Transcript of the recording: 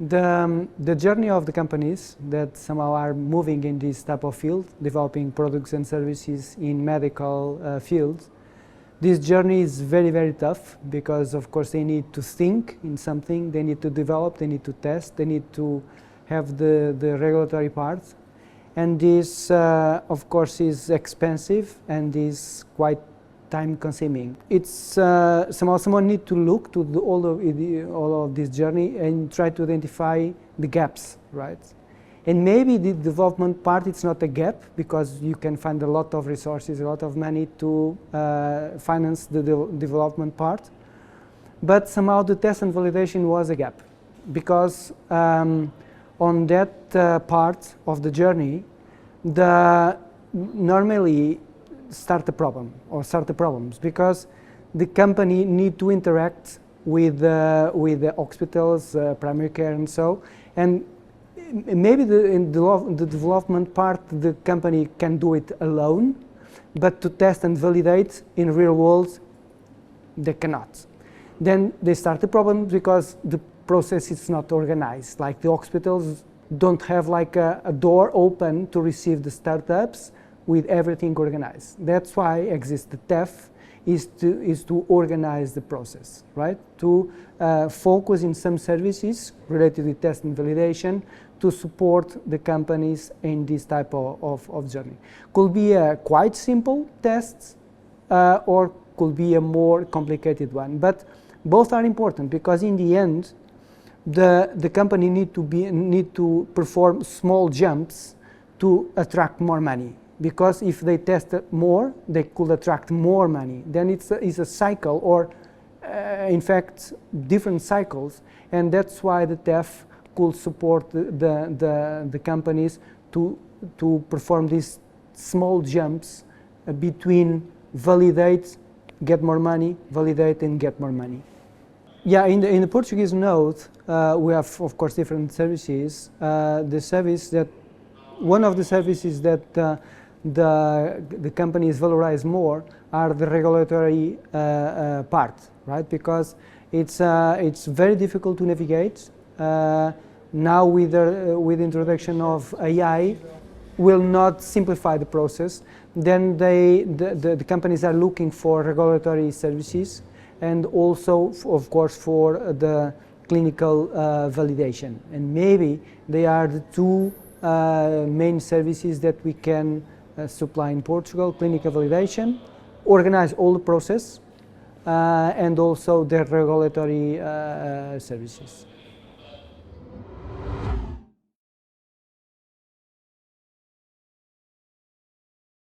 The journey of the companies that somehow are moving in this type of field, developing products and services in medical fields, this journey is very, very tough because, of course, they need to think in something, they need to develop, they need to test, they need to have the regulatory part. And this, of course, is expensive and is quite time-consuming. It's somehow someone need to look to all of this journey and try to identify the gaps, right? And maybe the development part, it's not a gap because you can find a lot of resources, a lot of money to finance the development part. But somehow the test and validation was a gap because on that part of the journey, normally start the problem or start the problems because the company need to interact with the hospitals, primary care and so, and maybe in the development part the company can do it alone, but to test and validate in real world they cannot. Then they start the problem because the process is not organized. Like the hospitals don't have like a door open to receive the startups with everything organized. That's why exists the TEF, is to organize the process, right? To focus in some services related to test and validation to support the companies in this type of journey. Could be a quite simple test or could be a more complicated one, but both are important because in the end, the company need to perform small jumps to attract more money. Because if they test more, they could attract more money. Then it's a cycle, or in fact, different cycles, and that's why the TEF could support the companies to perform these small jumps between validate, get more money, validate, and get more money. Yeah, in the Portuguese node, we have, of course, different services. One of the services that the companies valorize more are the regulatory part, right? Because it's very difficult to navigate. Now with the introduction of AI, will not simplify the process. Then the companies are looking for regulatory services and also, of course, for the clinical validation. And maybe they are the two main services that we can supply in Portugal: clinical validation, organize all the process, and also the regulatory services.